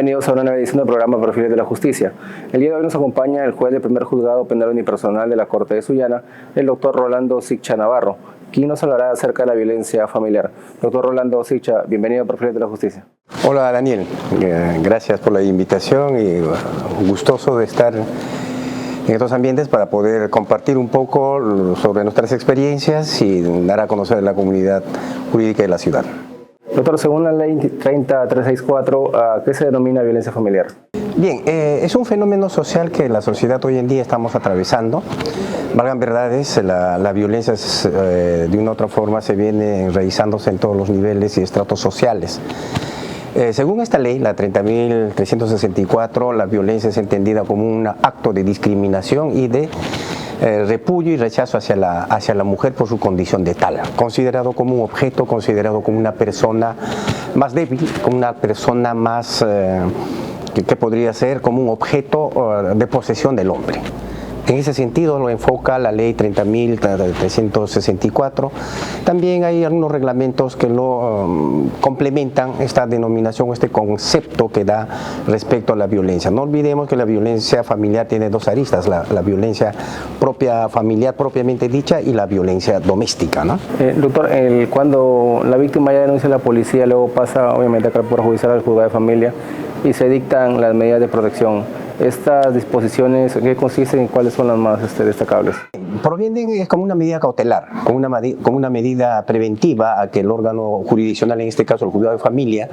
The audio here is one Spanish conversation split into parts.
bienvenidos a una nueva edición del programa Perfiles de la Justicia. El día de hoy nos acompaña el juez del primer juzgado penal unipersonal de la Corte de Sullana, el doctor Rolando Siccha Navarro, quien nos hablará acerca de la violencia familiar. Doctor Rolando Siccha, bienvenido a Perfiles de la Justicia. Hola Daniel, gracias por la invitación y gustoso de estar en estos ambientes para poder compartir un poco sobre nuestras experiencias y dar a conocer a la comunidad jurídica de la ciudad. Doctor, según la ley 30364, ¿a qué se denomina violencia familiar? Bien, es un fenómeno social que la sociedad hoy en día estamos atravesando. Valgan verdades, la violencia de una u otra forma se viene enraizándose en todos los niveles y estratos sociales. Según esta ley, la 30.364, la violencia es entendida como un acto de discriminación y de repudio y rechazo hacia la mujer por su condición de tal, considerado como un objeto, considerado como una persona más débil, como una persona más, que podría ser como un objeto de posesión del hombre. En ese sentido lo enfoca la ley 30.364. También hay algunos reglamentos que lo complementan esta denominación, este concepto que da respecto a la violencia. No olvidemos que la violencia familiar tiene dos aristas, la violencia familiar propiamente dicha y la violencia doméstica, ¿no? Doctor, cuando la víctima ya denuncia a la policía, luego pasa obviamente acá por judicial al juzgado de familia y se dictan las medidas de protección. ¿Estas disposiciones qué consisten y cuáles son las más destacables? Provienen como una medida cautelar, como una medida preventiva a que el órgano jurisdiccional, en este caso el juzgado de familia,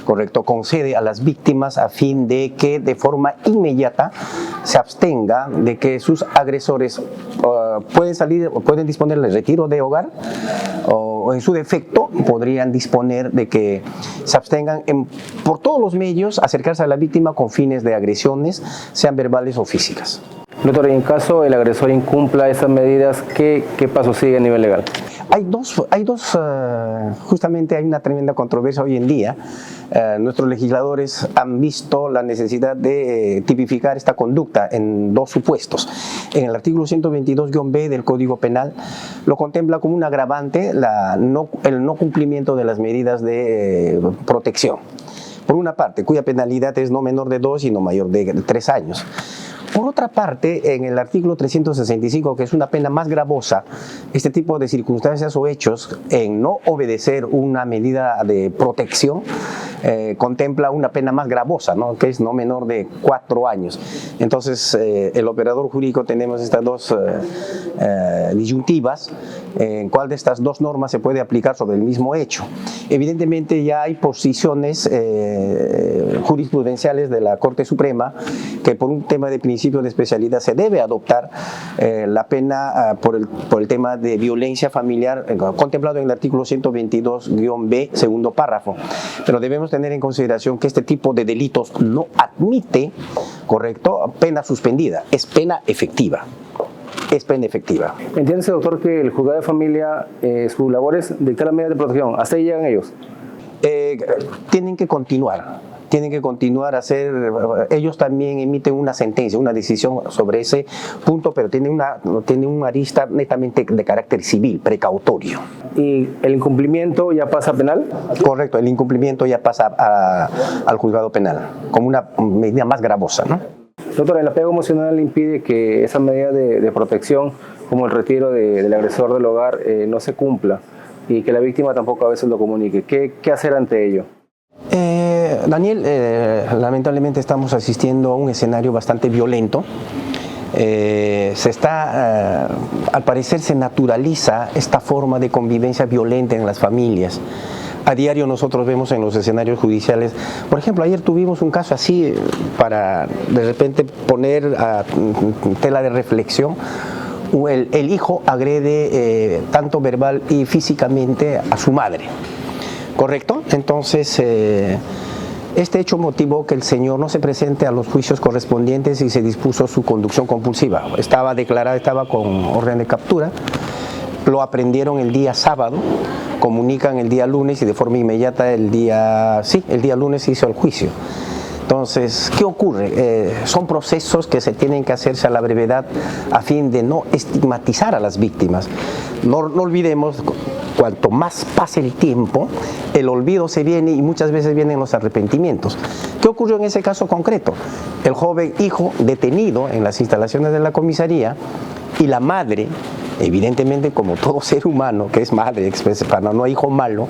correcto, concede a las víctimas a fin de que de forma inmediata se abstenga de que sus agresores pueden disponer del retiro de hogar o en su defecto podrían disponer de que se abstengan por todos los medios acercarse a la víctima con fines de agresiones, sean verbales o físicas. Doctor, y en caso el agresor incumpla estas medidas, ¿qué paso sigue a nivel legal? Justamente hay una tremenda controversia hoy en día. Nuestros legisladores han visto la necesidad de tipificar esta conducta en dos supuestos. En el artículo 122-B del Código Penal lo contempla como un agravante el no cumplimiento de las medidas de protección. Por una parte, cuya penalidad es no menor de 2 y no mayor de 3 años. Por otra parte, en el artículo 365, que es una pena más gravosa, este tipo de circunstancias o hechos en no obedecer una medida de protección contempla una pena más gravosa, ¿no? Que es no menor de 4 años. Entonces, el operador jurídico tenemos estas dos disyuntivas, en cuál de estas dos normas se puede aplicar sobre el mismo hecho. Evidentemente ya hay posiciones jurisprudenciales de la Corte Suprema que por un tema de principio de especialidad se debe adoptar la pena por el tema de violencia familiar contemplado en el artículo 122-B, segundo párrafo. Pero debemos tener en consideración que este tipo de delitos no admite, correcto, pena suspendida, es pena efectiva. Es pena efectiva. Entiéndese, doctor, que el juzgado de familia, su labor es dictar las medidas de protección. ¿Hasta ahí llegan ellos? Tienen que continuar a hacer, ellos también emiten una sentencia, una decisión sobre ese punto, pero tiene una arista netamente de carácter civil, precautorio. ¿Y el incumplimiento ya pasa a penal? Correcto, el incumplimiento ya pasa al juzgado penal, como una medida más gravosa, ¿no? Doctor, el apego emocional impide que esa medida de protección, como el retiro del agresor del hogar, no se cumpla y que la víctima tampoco a veces lo comunique. ¿Qué hacer ante ello? Daniel, lamentablemente estamos asistiendo a un escenario bastante violento. Al parecer se naturaliza esta forma de convivencia violenta en las familias. A diario nosotros vemos en los escenarios judiciales, por ejemplo, ayer tuvimos un caso así para de repente poner a tela de reflexión. El hijo agrede tanto verbal y físicamente a su madre, ¿correcto? Entonces, este hecho motivó que el señor no se presente a los juicios correspondientes y se dispuso su conducción compulsiva. Estaba con orden de captura, lo aprendieron el día sábado, comunican el día lunes y de forma inmediata el día lunes se hizo el juicio. Entonces, ¿qué ocurre? Son procesos que se tienen que hacerse a la brevedad a fin de no estigmatizar a las víctimas. No olvidemos, cuanto más pase el tiempo, el olvido se viene y muchas veces vienen los arrepentimientos. ¿Qué ocurrió en ese caso concreto? El joven hijo detenido en las instalaciones de la comisaría y la madre, evidentemente como todo ser humano que es madre, para no hijo malo,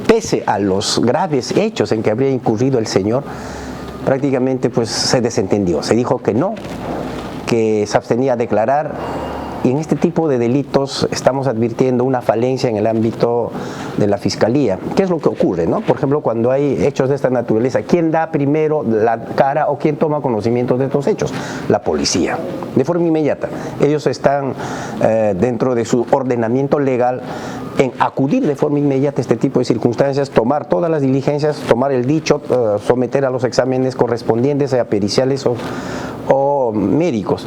pese a los graves hechos en que habría incurrido el señor, prácticamente pues se desentendió, se dijo que no, que se abstenía a declarar. Y en este tipo de delitos estamos advirtiendo una falencia en el ámbito de la Fiscalía. ¿Qué es lo que ocurre, no? Por ejemplo, cuando hay hechos de esta naturaleza, ¿quién da primero la cara o quién toma conocimiento de estos hechos? La policía, de forma inmediata. Ellos están dentro de su ordenamiento legal en acudir de forma inmediata a este tipo de circunstancias, tomar todas las diligencias, tomar el dicho, someter a los exámenes correspondientes, sea periciales o médicos.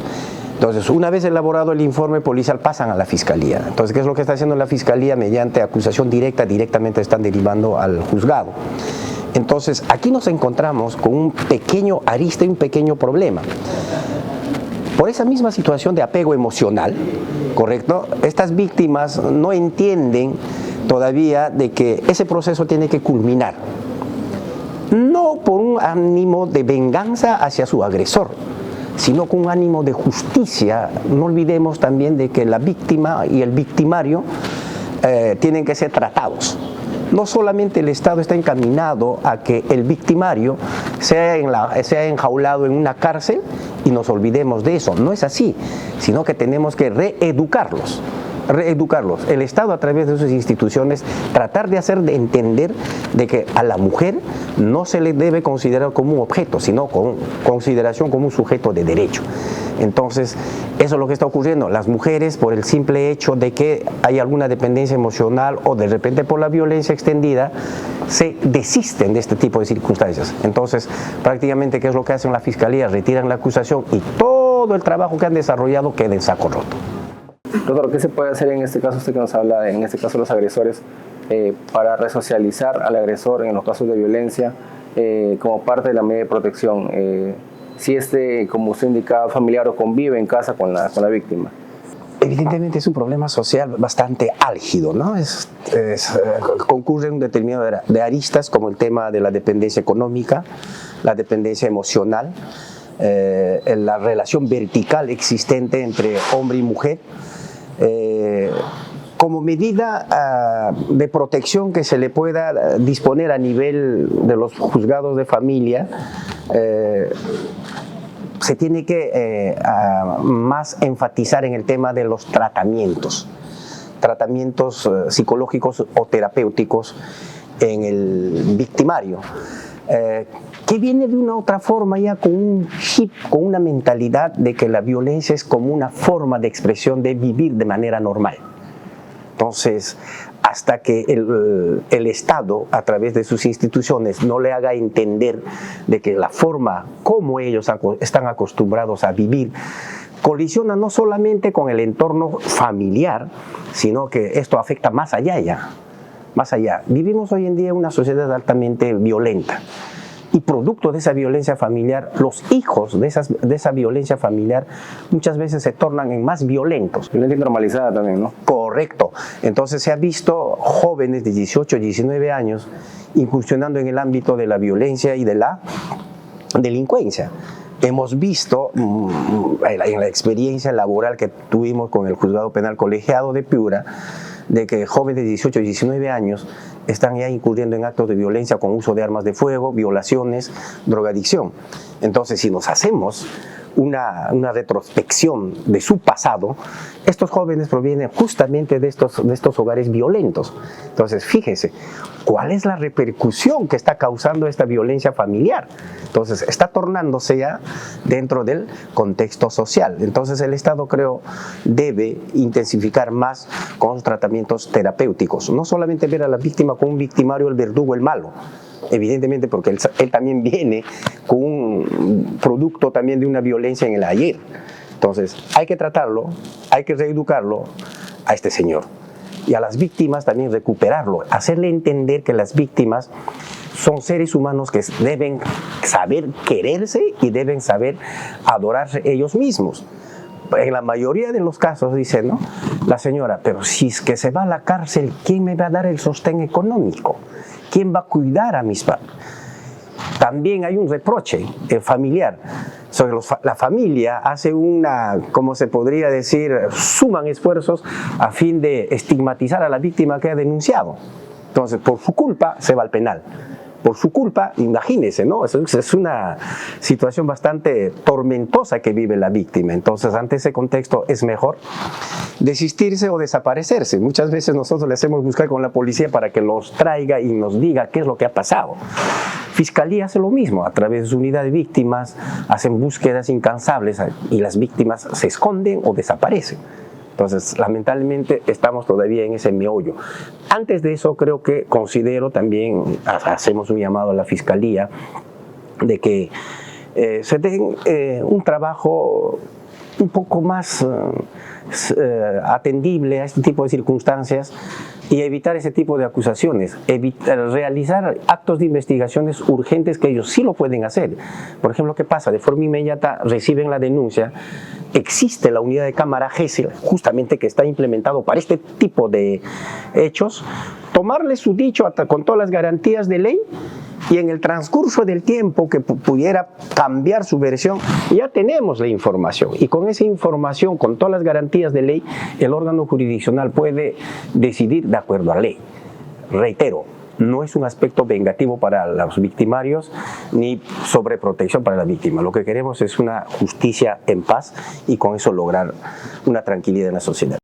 Entonces, una vez elaborado el informe policial, pasan a la Fiscalía. Entonces, ¿qué es lo que está haciendo la Fiscalía? Mediante acusación directa, directamente están derivando al juzgado. Entonces, aquí nos encontramos con un pequeño arista y un pequeño problema. Por esa misma situación de apego emocional, ¿correcto? Estas víctimas no entienden todavía de que ese proceso tiene que culminar. No por un ánimo de venganza hacia su agresor, sino con un ánimo de justicia. No olvidemos también de que la víctima y el victimario tienen que ser tratados. No solamente el Estado está encaminado a que el victimario sea enjaulado en una cárcel y nos olvidemos de eso, no es así, sino que tenemos que reeducarlos. El Estado a través de sus instituciones tratar de hacer de entender de que a la mujer no se le debe considerar como un objeto, sino con consideración como un sujeto de derecho. Entonces, eso es lo que está ocurriendo. Las mujeres, por el simple hecho de que hay alguna dependencia emocional o de repente por la violencia extendida, se desisten de este tipo de circunstancias. Entonces, prácticamente, ¿qué es lo que hacen la Fiscalía? Retiran la acusación y todo el trabajo que han desarrollado queda en saco roto. Doctor, ¿qué se puede hacer en este caso, usted que nos habla, en este caso los agresores, para resocializar al agresor en los casos de violencia como parte de la medida de protección? Si como usted indicaba, familiar o convive en casa con la víctima. Evidentemente es un problema social bastante álgido, ¿no? Concurre un determinado de aristas como el tema de la dependencia económica, la dependencia emocional, la relación vertical existente entre hombre y mujer, como medida de protección que se le pueda disponer a nivel de los juzgados de familia, se tiene que más enfatizar en el tema de los tratamientos psicológicos o terapéuticos en el victimario, que viene de una otra forma ya con un chip, con una mentalidad de que la violencia es como una forma de expresión de vivir de manera normal. Entonces, hasta que el Estado, a través de sus instituciones, no le haga entender de que la forma como ellos están acostumbrados a vivir colisiona no solamente con el entorno familiar, sino que esto afecta más allá ya. Más allá. Vivimos hoy en día en una sociedad altamente violenta. Y producto de esa violencia familiar, los hijos de esa violencia familiar muchas veces se tornan en más violentos. Violencia normalizada también, ¿no? Correcto. Entonces se ha visto jóvenes de 18, 19 años incursionando en el ámbito de la violencia y de la delincuencia. Hemos visto en la experiencia laboral que tuvimos con el Juzgado Penal Colegiado de Piura, de que jóvenes de 18 y 19 años están ya incurriendo en actos de violencia con uso de armas de fuego, violaciones, drogadicción. Entonces, si nos hacemos una retrospección de su pasado, estos jóvenes provienen justamente de estos hogares violentos. Entonces, fíjese, ¿cuál es la repercusión que está causando esta violencia familiar? Entonces, está tornándose ya dentro del contexto social. Entonces, el Estado, creo, debe intensificar más con los tratamientos terapéuticos. No solamente ver a la víctima como un victimario, el verdugo, el malo. Evidentemente, porque él también viene con un producto también de una violencia en el ayer. Entonces, hay que tratarlo, hay que reeducarlo a este señor. Y a las víctimas también recuperarlo, hacerle entender que las víctimas son seres humanos que deben saber quererse y deben saber adorarse ellos mismos. En la mayoría de los casos dice, ¿no?, la señora, pero si es que se va a la cárcel, ¿quién me va a dar el sostén económico? ¿Quién va a cuidar a mis padres? también hay un reproche familiar. La familia hace como se podría decir, suman esfuerzos a fin de estigmatizar a la víctima que ha denunciado. Entonces, por su culpa se va al penal. Por su culpa, imagínense, ¿no? Es una situación bastante tormentosa que vive la víctima. Entonces, ante ese contexto, es mejor desistirse o desaparecerse. Muchas veces nosotros le hacemos buscar con la policía para que los traiga y nos diga qué es lo que ha pasado. Fiscalía hace lo mismo, a través de su unidad de víctimas, hacen búsquedas incansables y las víctimas se esconden o desaparecen. Entonces, lamentablemente, estamos todavía en ese meollo. Antes de eso, considero también, hacemos un llamado a la Fiscalía, de que se den un trabajo un poco más atendible a este tipo de circunstancias y evitar ese tipo de acusaciones, realizar actos de investigaciones urgentes que ellos sí lo pueden hacer. Por ejemplo, ¿qué pasa? De forma inmediata reciben la denuncia, existe la unidad de cámara GESEL, justamente que está implementado para este tipo de hechos, tomarle su dicho con todas las garantías de ley y en el transcurso del tiempo que pudiera cambiar su versión, ya tenemos la información y con esa información, con todas las garantías de ley, el órgano jurisdiccional puede decidir de acuerdo a la ley. Reitero, no es un aspecto vengativo para los victimarios ni sobreprotección para la víctima. Lo que queremos es una justicia en paz y con eso lograr una tranquilidad en la sociedad.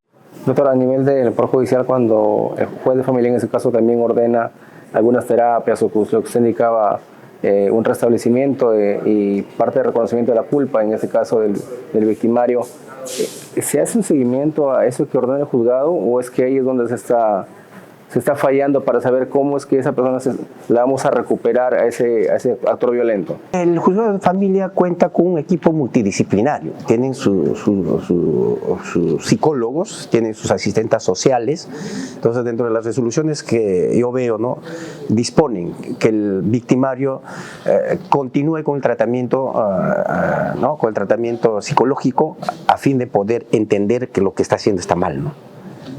Doctor, a nivel del Poder Judicial, cuando el juez de familia en ese caso también ordena algunas terapias o lo que usted indicaba, un restablecimiento y parte de reconocimiento de la culpa, en este caso del victimario, ¿se hace un seguimiento a eso que ordena el juzgado o es que ahí es donde se está fallando para saber cómo es que esa persona la vamos a recuperar a ese actor violento? El juzgado de familia cuenta con un equipo multidisciplinario. Tienen sus psicólogos, tienen sus asistentes sociales. Entonces, dentro de las resoluciones que yo veo, ¿no?, disponen que el victimario continúe con el tratamiento, ¿no?, con el tratamiento psicológico a fin de poder entender que lo que está haciendo está mal, ¿no?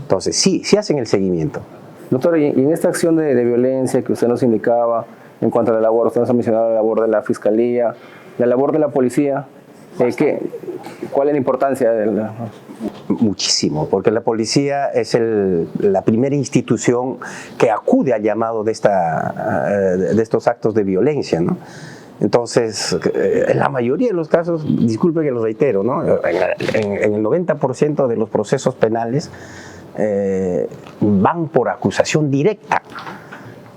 Entonces, sí hacen el seguimiento. Doctor, y en esta acción de violencia que usted nos indicaba, en cuanto a la labor, usted nos ha mencionado la labor de la Fiscalía, la labor de la Policía, ¿cuál es la importancia de la...? Muchísimo, porque la policía es la primera institución que acude al llamado de estos actos de violencia, ¿no? Entonces, en la mayoría de los casos, disculpe que lo reitero, ¿no?, en el 90% de los procesos penales van por acusación directa.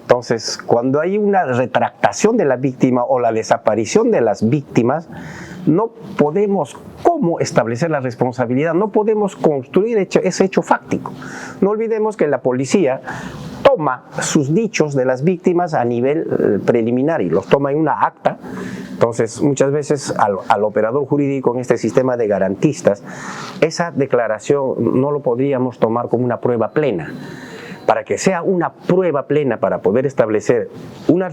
Entonces, cuando hay una retractación de la víctima o la desaparición de las víctimas, no podemos establecer la responsabilidad, no podemos construir ese hecho fáctico. No olvidemos que la policía toma sus dichos de las víctimas a nivel preliminar y los toma en una acta. Entonces, muchas veces al operador jurídico en este sistema de garantistas, esa declaración no lo podríamos tomar como una prueba plena. Para que sea una prueba plena para poder establecer una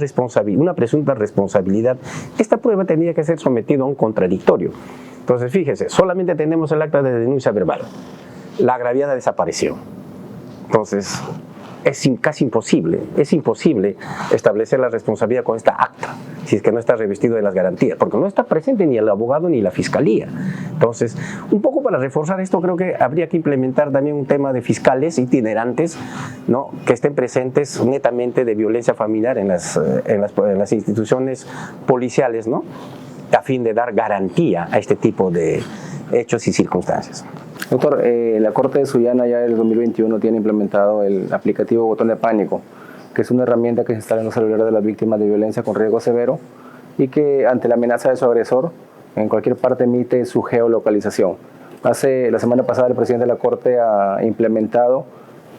presunta responsabilidad, esta prueba tendría que ser sometida a un contradictorio. Entonces, fíjese, solamente tenemos el acta de denuncia verbal. La agraviada desapareció. Entonces, es casi imposible establecer la responsabilidad con esta acta, si es que no está revestido de las garantías, porque no está presente ni el abogado ni la Fiscalía. Entonces, un poco para reforzar esto, creo que habría que implementar también un tema de fiscales itinerantes, ¿no?, que estén presentes netamente de violencia familiar en las instituciones policiales, ¿no?, a fin de dar garantía a este tipo de hechos y circunstancias. Doctor, la Corte de Sullana ya desde 2021 tiene implementado el aplicativo Botón de Pánico, que es una herramienta que se instala en los celulares de las víctimas de violencia con riesgo severo y que ante la amenaza de su agresor en cualquier parte emite su geolocalización. La semana pasada el presidente de la Corte ha implementado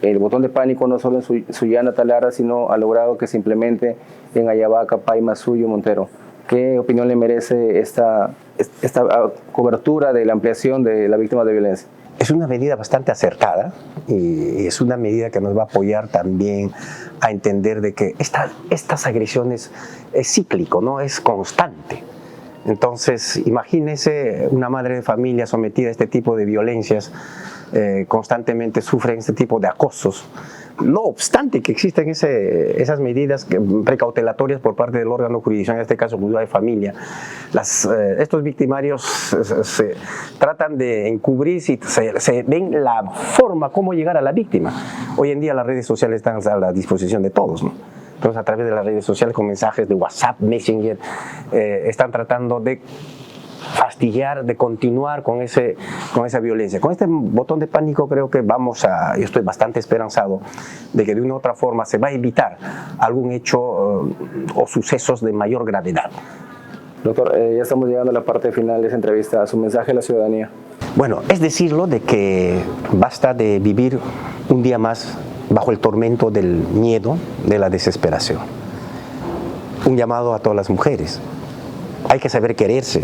el botón de pánico no solo en Sullana, Talara, sino ha logrado que se implemente en Ayabaca, Paima, Suyo, Montero. ¿Qué opinión le merece esta cobertura de la ampliación de la víctima de violencia? Es una medida bastante acertada y es una medida que nos va a apoyar también a entender de que estas agresiones es cíclico, ¿no?, es constante. Entonces, imagínese una madre de familia sometida a este tipo de violencias, constantemente sufren este tipo de acosos, No obstante que existen esas medidas precautelatorias por parte del órgano jurisdiccional, en este caso Juzgado de Familia, estos victimarios se tratan de encubrir si se ven la forma cómo llegar a la víctima. Hoy en día las redes sociales están a la disposición de todos, ¿no? Entonces, a través de las redes sociales, con mensajes de WhatsApp, Messenger, están tratando de fastidiar, de continuar con esa violencia. Con este botón de pánico creo que yo estoy bastante esperanzado de que de una u otra forma se va a evitar algún hecho o sucesos de mayor gravedad. Doctor, ya estamos llegando a la parte final de esta entrevista. ¿Su mensaje a la ciudadanía? Bueno, es decirlo de que basta de vivir un día más bajo el tormento del miedo, de la desesperación. Un llamado a todas las mujeres. Hay que saber quererse.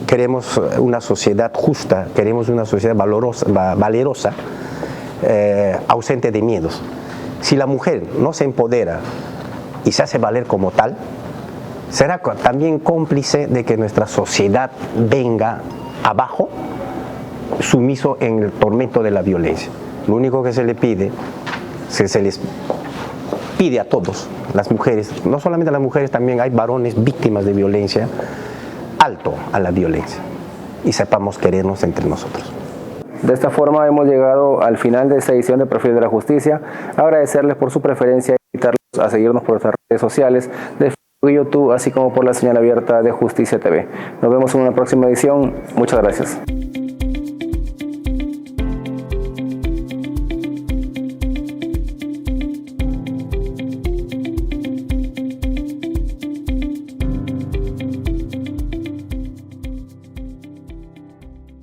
Queremos una sociedad justa, queremos una sociedad valerosa, ausente de miedos. Si la mujer no se empodera y se hace valer como tal, será también cómplice de que nuestra sociedad venga abajo, sumiso en el tormento de la violencia. Lo único que se le pide, se les pide a todos, las mujeres, no solamente a las mujeres, también hay varones víctimas de violencia, alto a la violencia y sepamos querernos entre nosotros. De esta forma hemos llegado al final de esta edición de Perfil de la Justicia. Agradecerles por su preferencia y invitarlos a seguirnos por nuestras redes sociales de Facebook y YouTube, así como por la señal abierta de Justicia TV. Nos vemos en una próxima edición. Muchas gracias.